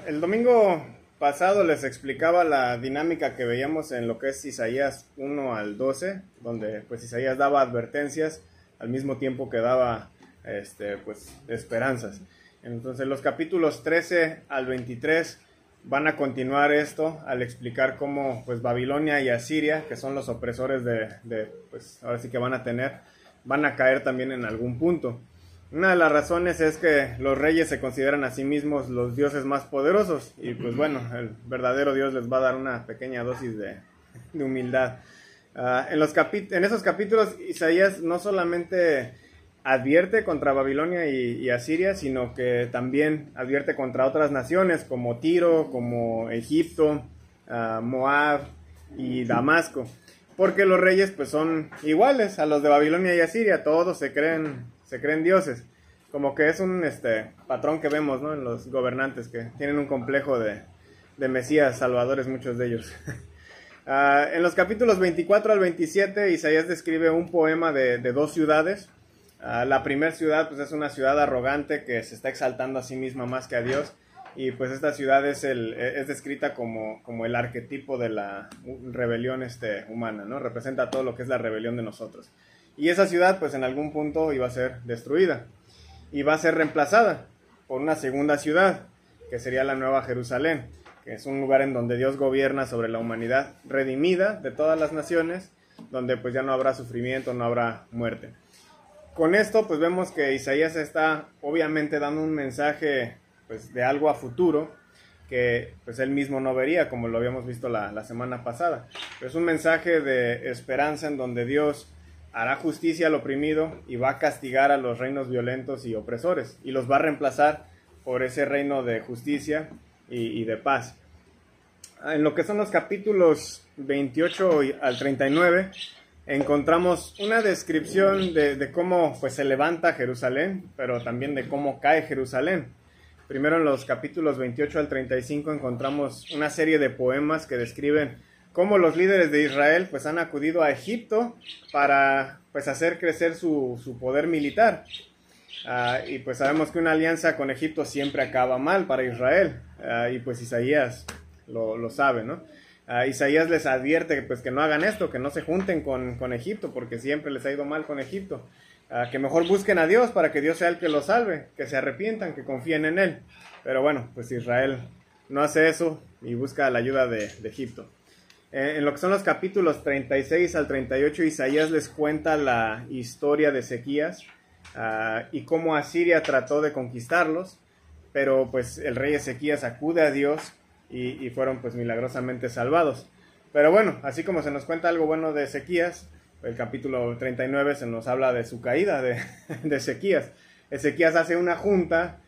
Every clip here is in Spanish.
El domingo pasado les explicaba la dinámica que veíamos en lo que es Isaías 1 al 12, donde pues Isaías daba advertencias al mismo tiempo que daba pues esperanzas. Entonces los capítulos 13 al 23 van a continuar esto al explicar cómo pues Babilonia y Asiria, que son los opresores pues ahora sí que van a caer también en algún punto. Una de las razones es que los reyes se consideran a sí mismos los dioses más poderosos y pues bueno, el verdadero Dios les va a dar una pequeña dosis de humildad. En esos capítulos Isaías no solamente advierte contra Babilonia y Asiria, sino que también advierte contra otras naciones como Tiro, como Egipto, Moab y Damasco, porque los reyes pues son iguales a los de Babilonia y Asiria, todos se creen dioses, como que es un patrón que vemos, ¿no?, en los gobernantes que tienen un complejo de mesías salvadores, muchos de ellos. En los capítulos 24 al 27 Isaías describe un poema de dos ciudades. La primera ciudad pues es una ciudad arrogante que se está exaltando a sí misma más que a Dios, y pues esta ciudad es descrita como el arquetipo de la rebelión humana, ¿no? Representa todo lo que es la rebelión de nosotros. Y esa ciudad pues en algún punto iba a ser destruida y va a ser reemplazada por una segunda ciudad, que sería la Nueva Jerusalén, que es un lugar en donde Dios gobierna sobre la humanidad redimida de todas las naciones, donde pues ya no habrá sufrimiento, no habrá muerte. Con esto pues vemos que Isaías está obviamente dando un mensaje pues de algo a futuro que pues él mismo no vería, como lo habíamos visto la semana pasada. Pero es un mensaje de esperanza en donde Dios hará justicia al oprimido y va a castigar a los reinos violentos y opresores, y los va a reemplazar por ese reino de justicia y de paz. En lo que son los capítulos 28 al 39, encontramos una descripción de cómo pues, se levanta Jerusalén, pero también de cómo cae Jerusalén. Primero, en los capítulos 28 al 35 encontramos una serie de poemas que describen cómo los líderes de Israel pues, han acudido a Egipto para pues, hacer crecer su poder militar. Y pues sabemos que una alianza con Egipto siempre acaba mal para Israel, y pues Isaías lo sabe, ¿no? Isaías les advierte pues, que no hagan esto, que no se junten con Egipto, porque siempre les ha ido mal con Egipto. Que mejor busquen a Dios para que Dios sea el que los salve, que se arrepientan, que confíen en Él. Pero bueno, pues Israel no hace eso y busca la ayuda de Egipto. En lo que son los capítulos 36 al 38, Isaías les cuenta la historia de Ezequías y cómo Asiria trató de conquistarlos, pero pues el rey Ezequías acude a Dios y fueron pues milagrosamente salvados. Pero bueno, así como se nos cuenta algo bueno de Ezequías, el capítulo 39 se nos habla de su caída de Ezequías. Ezequías hace una junta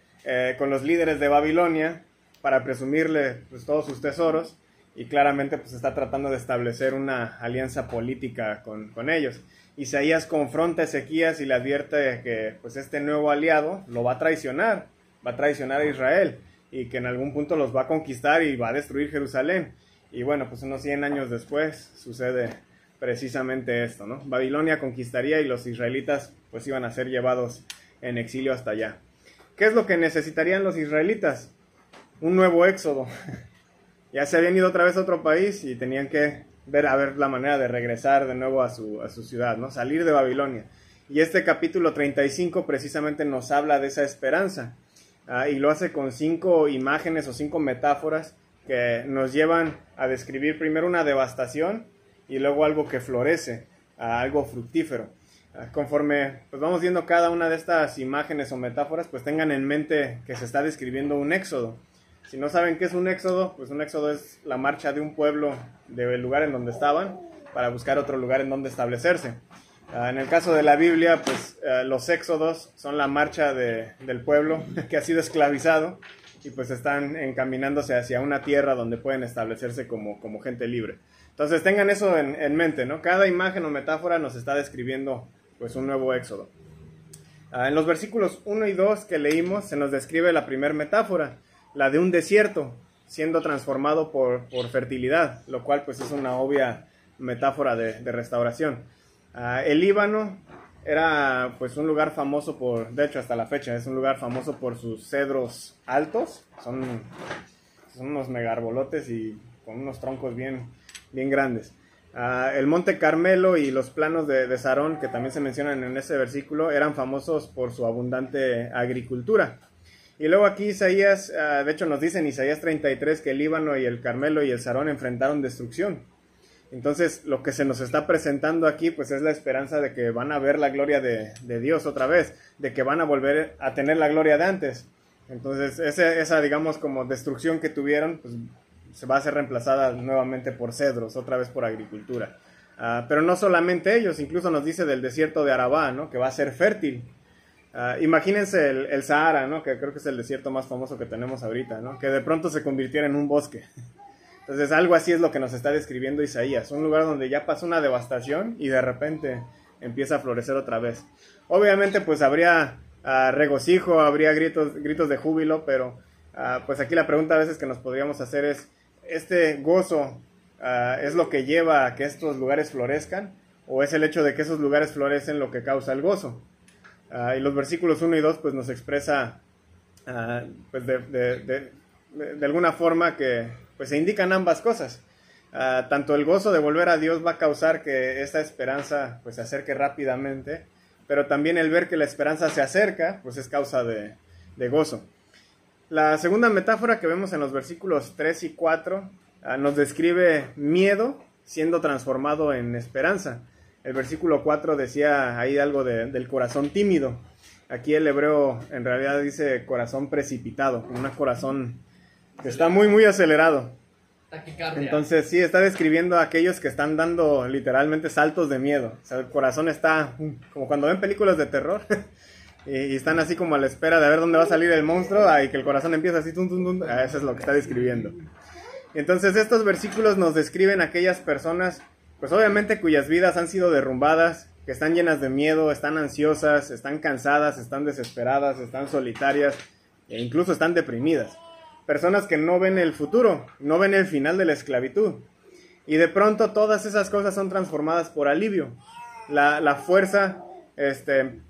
con los líderes de Babilonia para presumirle pues, todos sus tesoros, y claramente pues está tratando de establecer una alianza política con ellos. Isaías confronta a Ezequías y le advierte que pues este nuevo aliado lo va a traicionar a Israel, y que en algún punto los va a conquistar y va a destruir Jerusalén. Y bueno, pues unos 100 años después sucede precisamente esto, ¿no? Babilonia conquistaría y los israelitas pues iban a ser llevados en exilio hasta allá. ¿Qué es lo que necesitarían los israelitas? Un nuevo éxodo. Ya se habían ido otra vez a otro país y tenían que ver la manera de regresar de nuevo a su ciudad, ¿no? Salir de Babilonia. Y este capítulo 35 precisamente nos habla de esa esperanza. Y lo hace con 5 imágenes o 5 metáforas que nos llevan a describir primero una devastación y luego algo que florece, algo fructífero. Conforme pues vamos viendo cada una de estas imágenes o metáforas, pues tengan en mente que se está describiendo un éxodo. Si no saben qué es un éxodo, pues un éxodo es la marcha de un pueblo del lugar en donde estaban para buscar otro lugar en donde establecerse. En el caso de la Biblia, pues los éxodos son la marcha del pueblo que ha sido esclavizado y pues están encaminándose hacia una tierra donde pueden establecerse como gente libre. Entonces tengan eso en mente, ¿no? Cada imagen o metáfora nos está describiendo pues un nuevo éxodo. En los versículos 1 y 2 que leímos se nos describe la primera metáfora, la de un desierto siendo transformado por fertilidad, lo cual pues es una obvia metáfora de restauración. El Líbano era pues un lugar famoso de hecho hasta la fecha, es un lugar famoso por sus cedros altos, son unos megarbolotes y con unos troncos bien grandes. El Monte Carmelo y los planos de Sarón, que también se mencionan en ese versículo, eran famosos por su abundante agricultura. Y luego aquí Isaías, de hecho nos dice en Isaías 33 que el Líbano y el Carmelo y el Sarón enfrentaron destrucción. Entonces lo que se nos está presentando aquí pues es la esperanza de que van a ver la gloria de Dios otra vez, de que van a volver a tener la gloria de antes. Entonces esa digamos como destrucción que tuvieron pues se va a ser reemplazada nuevamente por cedros, otra vez por agricultura. Pero no solamente ellos, incluso nos dice del desierto de Arabá, ¿no? Que va a ser fértil. Imagínense el Sahara, ¿no? Que creo que es el desierto más famoso que tenemos ahorita, ¿no? Que de pronto se convirtiera en un bosque. Entonces algo así es lo que nos está describiendo Isaías, un lugar donde ya pasó una devastación y de repente empieza a florecer otra vez. Obviamente pues habría regocijo, habría gritos de júbilo, pero pues aquí la pregunta a veces que nos podríamos hacer es, ¿este gozo es lo que lleva a que estos lugares florezcan? ¿O es el hecho de que esos lugares florecen lo que causa el gozo? Y los versículos 1 y 2 pues nos expresa pues de alguna forma que pues se indican ambas cosas. Tanto el gozo de volver a Dios va a causar que esta esperanza pues se acerque rápidamente, pero también el ver que la esperanza se acerca pues es causa de gozo. La segunda metáfora que vemos en los versículos 3 y 4 nos describe miedo siendo transformado en esperanza. El versículo 4 decía ahí algo del corazón tímido. Aquí el hebreo en realidad dice corazón precipitado, un corazón que está muy acelerado. Taquicardia. Entonces sí, está describiendo a aquellos que están dando literalmente saltos de miedo. O sea, el corazón está como cuando ven películas de terror y están así como a la espera de ver dónde va a salir el monstruo y que el corazón empieza así, tum, tum, tum. Eso es lo que está describiendo. Entonces estos versículos nos describen a aquellas personas, pues obviamente cuyas vidas han sido derrumbadas, que están llenas de miedo, están ansiosas, están cansadas, están desesperadas, están solitarias e incluso están deprimidas. Personas que no ven el futuro, no ven el final de la esclavitud. Y de pronto todas esas cosas son transformadas por alivio. La fuerza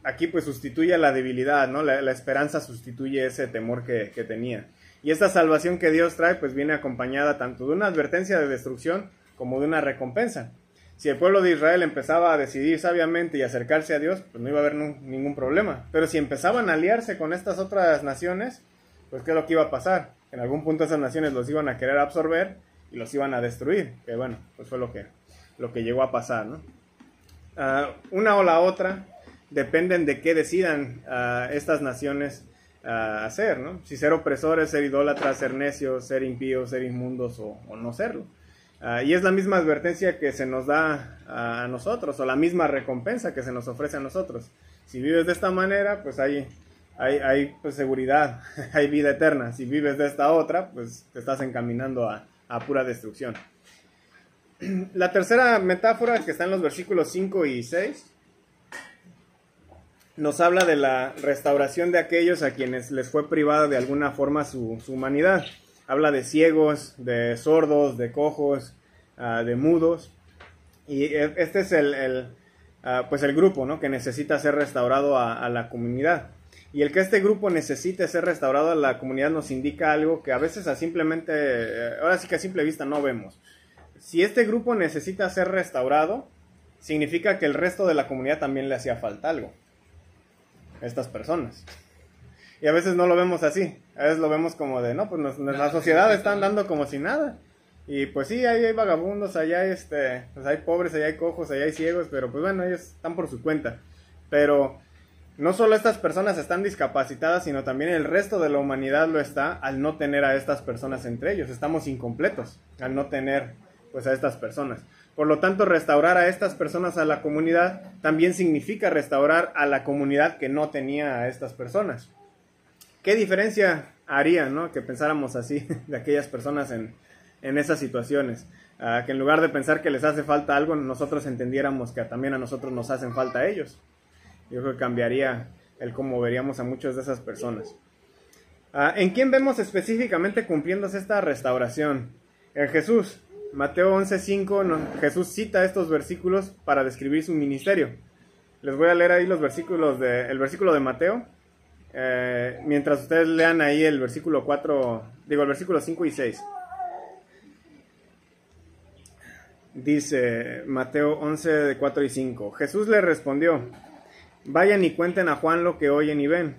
aquí pues sustituye a la debilidad, ¿no? La esperanza sustituye ese temor que tenía. Y esta salvación que Dios trae pues viene acompañada tanto de una advertencia de destrucción como de una recompensa. Si el pueblo de Israel empezaba a decidir sabiamente y acercarse a Dios, pues no iba a haber ningún problema. Pero si empezaban a aliarse con estas otras naciones, pues ¿qué es lo que iba a pasar? En algún punto esas naciones los iban a querer absorber y los iban a destruir. Que bueno, pues fue lo que llegó a pasar, ¿no? Una o la otra dependen de qué decidan estas naciones hacer, ¿no? Si ser opresores, ser idólatras, ser necios, ser impíos, ser inmundos o no serlo. Y es la misma advertencia que se nos da a nosotros, o la misma recompensa que se nos ofrece a nosotros. Si vives de esta manera, pues hay pues, seguridad, hay vida eterna. Si vives de esta otra, pues te estás encaminando a pura destrucción. La tercera metáfora, que está en los versículos 5 y 6, nos habla de la restauración de aquellos a quienes les fue privada de alguna forma su humanidad. Habla de ciegos, de sordos, de cojos, de mudos. Y este es pues el grupo, ¿no? Que necesita ser restaurado a la comunidad. Y el que este grupo necesite ser restaurado a la comunidad nos indica algo que a veces ahora sí que a simple vista no vemos. Si este grupo necesita ser restaurado, significa que el resto de la comunidad también le hacía falta algo. Estas personas. Y a veces no lo vemos así. A veces lo vemos como de, no, pues la sociedad está andando como si nada. Y pues sí, ahí hay vagabundos, allá pues hay pobres, allá hay cojos, allá hay ciegos, pero pues bueno, ellos están por su cuenta. Pero no solo estas personas están discapacitadas, sino también el resto de la humanidad lo está al no tener a estas personas entre ellos. Estamos incompletos al no tener pues a estas personas. Por lo tanto, restaurar a estas personas a la comunidad también significa restaurar a la comunidad que no tenía a estas personas. ¿Qué diferencia haría, ¿no? Que pensáramos así de aquellas personas en esas situaciones? Que en lugar de pensar que les hace falta algo, nosotros entendiéramos que también a nosotros nos hacen falta a ellos. Yo creo que cambiaría el cómo veríamos a muchas de esas personas. ¿En quién vemos específicamente cumpliéndose esta restauración? En Jesús. Mateo 11:5, Jesús cita estos versículos para describir su ministerio. Les voy a leer ahí los versículos el versículo de Mateo. Mientras ustedes lean ahí el versículo 4, digo el versículo 5 y 6. Dice Mateo 11, de 4 y 5. Jesús le respondió: vayan y cuenten a Juan lo que oyen y ven.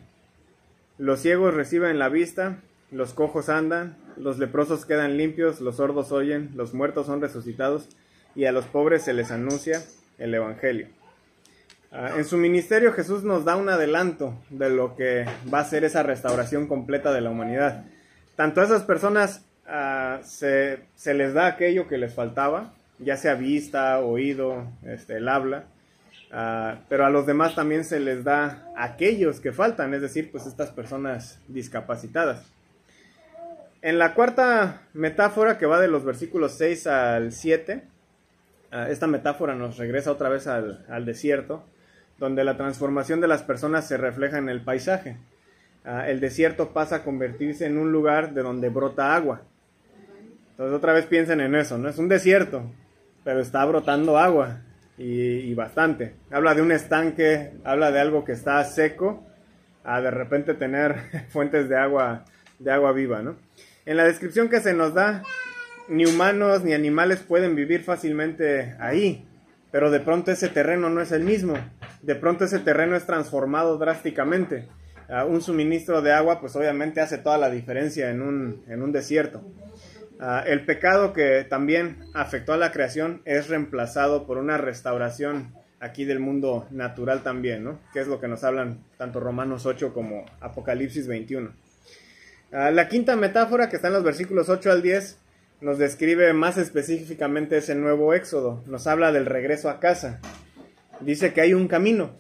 Los ciegos reciben la vista, los cojos andan, los leprosos quedan limpios, los sordos oyen, los muertos son resucitados, y a los pobres se les anuncia el Evangelio. En su ministerio Jesús nos da un adelanto de lo que va a ser esa restauración completa de la humanidad. Tanto a esas personas se les da aquello que les faltaba, ya sea vista, oído, el habla, pero a los demás también se les da aquellos que faltan, es decir, pues estas personas discapacitadas. En la cuarta metáfora, que va de los versículos 6 al 7, esta metáfora nos regresa otra vez al desierto, donde la transformación de las personas se refleja en el paisaje. El desierto pasa a convertirse en un lugar de donde brota agua. Entonces otra vez piensen en eso, ¿no? Es un desierto, pero está brotando agua, y bastante. Habla de un estanque, habla de algo que está seco, a de repente tener fuentes de agua viva, ¿no? En la descripción que se nos da, ni humanos ni animales pueden vivir fácilmente ahí, pero de pronto ese terreno no es el mismo, de pronto ese terreno es transformado drásticamente. Un suministro de agua pues obviamente hace toda la diferencia en un desierto. El pecado que también afectó a la creación es reemplazado por una restauración aquí del mundo natural también, ¿no? Que es lo que nos hablan tanto Romanos 8 como Apocalipsis 21. La quinta metáfora, que está en los versículos 8 al 10, nos describe más específicamente ese nuevo éxodo. Nos habla del regreso a casa. Dice que hay un camino,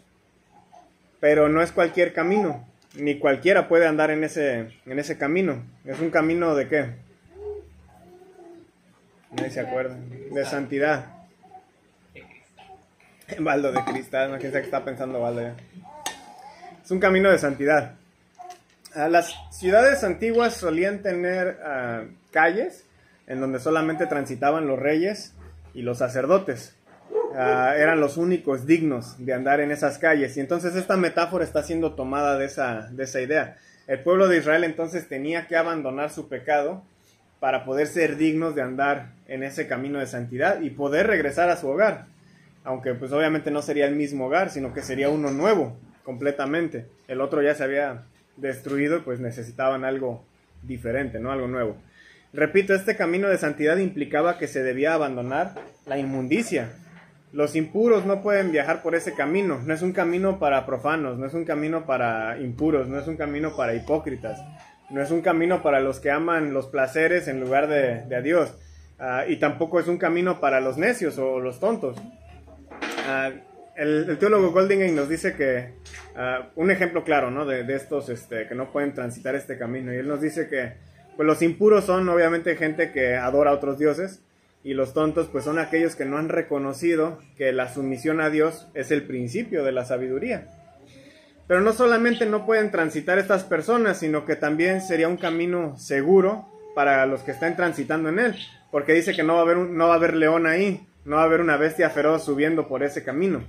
pero no es cualquier camino, ni cualquiera puede andar en ese camino. ¿Es un camino de qué? Nadie se acuerda. De santidad. Baldo de cristal, no, quién sabe qué está pensando Baldo ya. Es un camino de santidad. Las ciudades antiguas solían tener calles en donde solamente transitaban los reyes y los sacerdotes. Eran los únicos dignos de andar en esas calles. Y entonces esta metáfora está siendo tomada de esa idea. El pueblo de Israel entonces tenía que abandonar su pecado para poder ser dignos de andar en ese camino de santidad y poder regresar a su hogar. Aunque pues obviamente no sería el mismo hogar, sino que sería uno nuevo, completamente. El otro ya se había destruido, pues necesitaban algo diferente, ¿no? Algo nuevo. Repito, este camino de santidad implicaba que se debía abandonar la inmundicia. Los impuros no pueden viajar por ese camino. No es un camino para profanos, no es un camino para impuros, no es un camino para hipócritas. No es un camino para los que aman los placeres en lugar de a Dios. Y tampoco es un camino para los necios o los tontos. El teólogo Goldingay nos dice que un ejemplo claro, ¿no? de estos que no pueden transitar este camino. Y él nos dice que pues, los impuros son obviamente gente que adora a otros dioses. Y los tontos pues son aquellos que no han reconocido que la sumisión a Dios es el principio de la sabiduría. Pero no solamente no pueden transitar estas personas, sino que también sería un camino seguro para los que estén transitando en él, porque dice que no va a haber león ahí, no va a haber una bestia feroz subiendo por ese camino.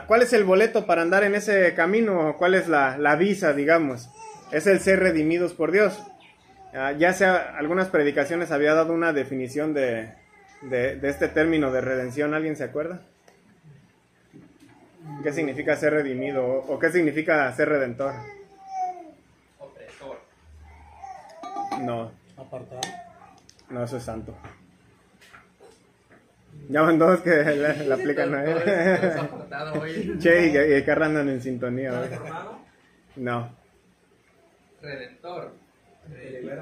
¿Cuál es el boleto para andar en ese camino? ¿Cuál es la visa, digamos? Es el ser redimidos por Dios. Ya sea, algunas predicaciones había dado una definición de este término de redención. ¿Alguien se acuerda? ¿Qué significa ser redimido? ¿O qué significa ser redentor? Opresor. No. Apartado. No, eso es santo. Ya van dos que la aplican a él. Che, y Carla andan en sintonía. ¿Transformado? No. Redentor.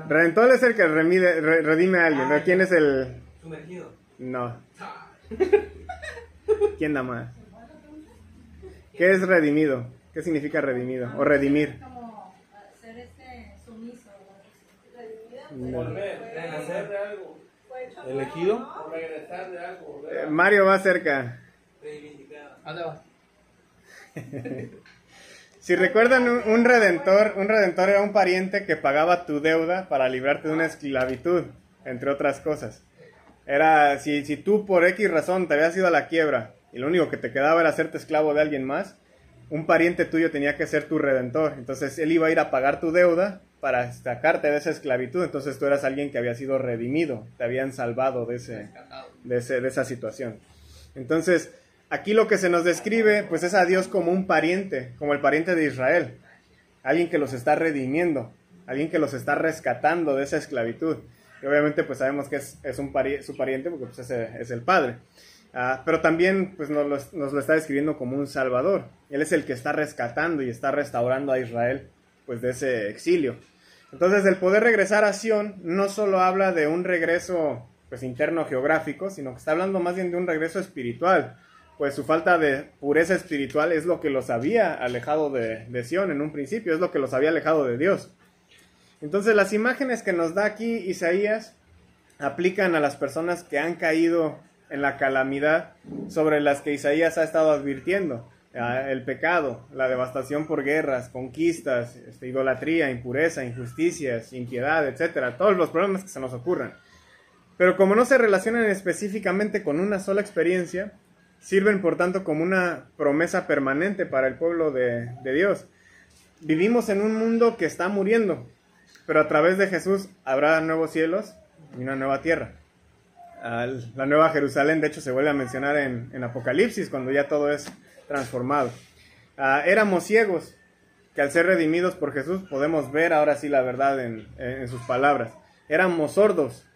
Redentor es el que redime a alguien. ¿No? ¿Quién es el...? Sumergido. No. ¿Quién da más? ¿Qué es redimido? ¿Qué significa redimido? O redimir. Como ser sumiso. No. Volver, renacer de algo. ¿Elegido? O regresar de algo. Mario va cerca. Reivindicado. ¿A dónde vas? Si recuerdan, un redentor era un pariente que pagaba tu deuda para librarte de una esclavitud, entre otras cosas. Era, si tú por X razón te habías ido a la quiebra y lo único que te quedaba era hacerte esclavo de alguien más, un pariente tuyo tenía que ser tu redentor. Entonces él iba a ir a pagar tu deuda para sacarte de esa esclavitud. Entonces tú eras alguien que había sido redimido, te habían salvado de esa situación. Entonces aquí lo que se nos describe pues es a Dios como un pariente, como el pariente de Israel, alguien que los está redimiendo, alguien que los está rescatando de esa esclavitud. Y obviamente pues sabemos que es su pariente porque pues es el Padre. Pero también pues nos lo está describiendo como un Salvador. Él es el que está rescatando y está restaurando a Israel pues de ese exilio. Entonces el poder regresar a Sión no solo habla de un regreso pues interno geográfico, sino que está hablando más bien de un regreso espiritual. Pues su falta de pureza espiritual es lo que los había alejado de Sión en un principio, es lo que los había alejado de Dios. Entonces las imágenes que nos da aquí Isaías aplican a las personas que han caído en la calamidad sobre las que Isaías ha estado advirtiendo. El pecado, la devastación por guerras, conquistas, idolatría, impureza, injusticias, impiedad, etcétera, todos los problemas que se nos ocurran. Pero como no se relacionan específicamente con una sola experiencia, sirven por tanto como una promesa permanente para el pueblo de Dios. Vivimos en un mundo que está muriendo, pero a través de Jesús habrá nuevos cielos y una nueva tierra. La nueva Jerusalén, de hecho, se vuelve a mencionar en Apocalipsis, cuando ya todo es transformado. Éramos ciegos, que al ser redimidos por Jesús podemos ver ahora sí la verdad en sus palabras. Éramos sordos,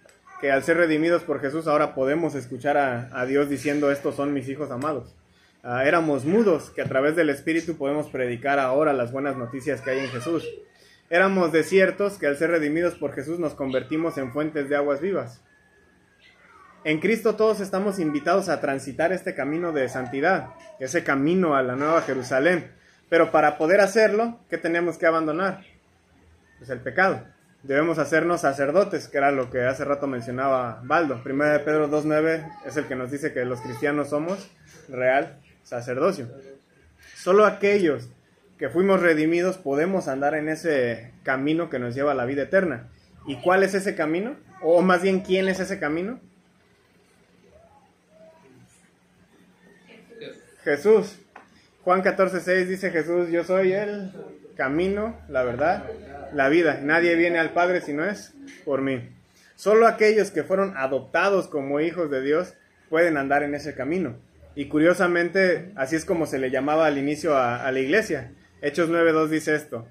que al ser redimidos por Jesús ahora podemos escuchar a Dios diciendo: estos son mis hijos amados. Éramos mudos, que a través del Espíritu podemos predicar ahora las buenas noticias que hay en Jesús. Éramos desiertos, que al ser redimidos por Jesús nos convertimos en fuentes de aguas vivas. En Cristo todos estamos invitados a transitar este camino de santidad, ese camino a la nueva Jerusalén. Pero para poder hacerlo, ¿qué tenemos que abandonar? Pues el pecado. Debemos hacernos sacerdotes, que era lo que hace rato mencionaba Baldo. 1 de Pedro 2:9 es el que nos dice que los cristianos somos real sacerdocio. Solo aquellos que fuimos redimidos podemos andar en ese camino que nos lleva a la vida eterna. ¿Y cuál es ese camino? O más bien, ¿quién es ese camino? Jesús. Juan 14:6 dice Jesús: yo soy el camino, la verdad, la vida. Nadie viene al Padre si no es por mí. Solo aquellos que fueron adoptados como hijos de Dios pueden andar en ese camino. Y curiosamente, así es como se le llamaba al inicio a la iglesia. Hechos 9:2 dice esto: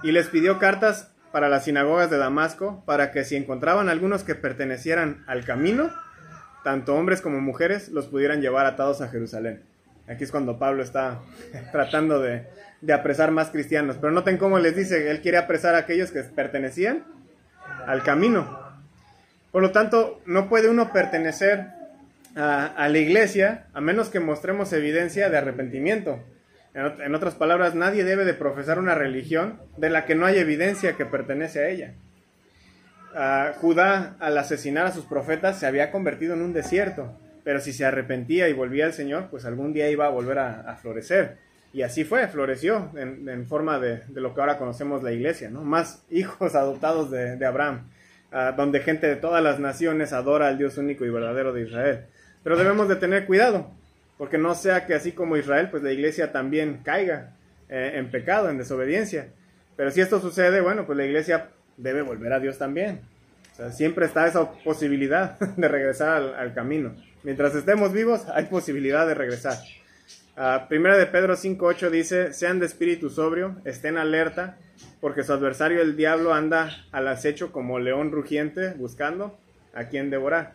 y les pidió cartas para las sinagogas de Damasco, para que si encontraban algunos que pertenecieran al camino, tanto hombres como mujeres, los pudieran llevar atados a Jerusalén. Aquí es cuando Pablo está tratando de apresar más cristianos. Pero noten cómo les dice, él quiere apresar a aquellos que pertenecían al camino. Por lo tanto, no puede uno pertenecer a la iglesia a menos que mostremos evidencia de arrepentimiento. En otras palabras, nadie debe de profesar una religión de la que no hay evidencia que pertenece a ella. Judá, al asesinar a sus profetas, se había convertido en un desierto. Pero si se arrepentía y volvía al Señor, pues algún día iba a volver a florecer. Y así fue, floreció en forma de lo que ahora conocemos la iglesia, ¿no? Más hijos adoptados de Abraham, donde gente de todas las naciones adora al Dios único y verdadero de Israel. Pero debemos de tener cuidado, porque no sea que así como Israel, pues la iglesia también caiga en pecado, en desobediencia. Pero si esto sucede, bueno, pues la iglesia debe volver a Dios también. O sea, siempre está esa posibilidad de regresar al camino. Mientras estemos vivos, hay posibilidad de regresar. Primera de Pedro 5:8 dice: sean de espíritu sobrio, estén alerta, porque su adversario el diablo anda al acecho como león rugiente, buscando a quien devorar.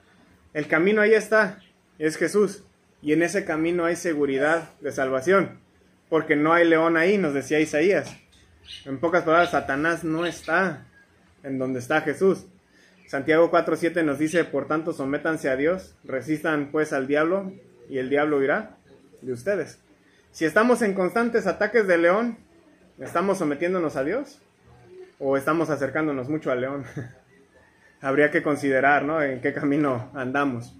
El camino ahí está, es Jesús, y en ese camino hay seguridad de salvación, porque no hay león ahí, nos decía Isaías. En pocas palabras, Satanás no está en donde está Jesús. Santiago 4:7 nos dice: por tanto, sométanse a Dios, resistan pues al diablo, y el diablo huirá de ustedes. Si estamos en constantes ataques de león, ¿estamos sometiéndonos a Dios? ¿O estamos acercándonos mucho al león? Habría que considerar, ¿no?, en qué camino andamos.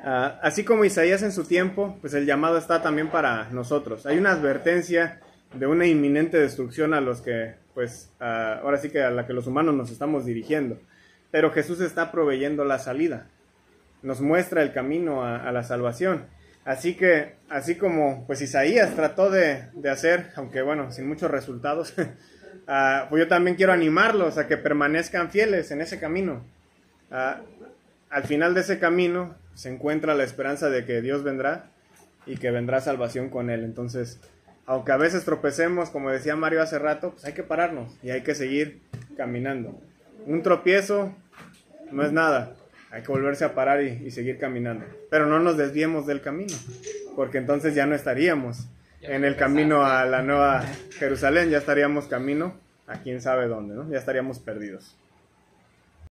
Así como Isaías en su tiempo, pues el llamado está también para nosotros. Hay una advertencia de una inminente destrucción a los que, pues, ahora sí que a la que los humanos nos estamos dirigiendo. Pero Jesús está proveyendo la salida. Nos muestra el camino a la salvación. Así que, así como pues Isaías trató de hacer, aunque bueno, sin muchos resultados, pues yo también quiero animarlos a que permanezcan fieles en ese camino. Al final de ese camino se encuentra la esperanza de que Dios vendrá y que vendrá salvación con Él. Entonces, aunque a veces tropecemos, como decía Mario hace rato, pues hay que pararnos y hay que seguir caminando. Un tropiezo no es nada, hay que volverse a parar y seguir caminando. Pero no nos desviemos del camino, porque entonces ya no estaríamos en el camino a la nueva Jerusalén, ya estaríamos camino a quién sabe dónde, ¿no? Ya estaríamos perdidos.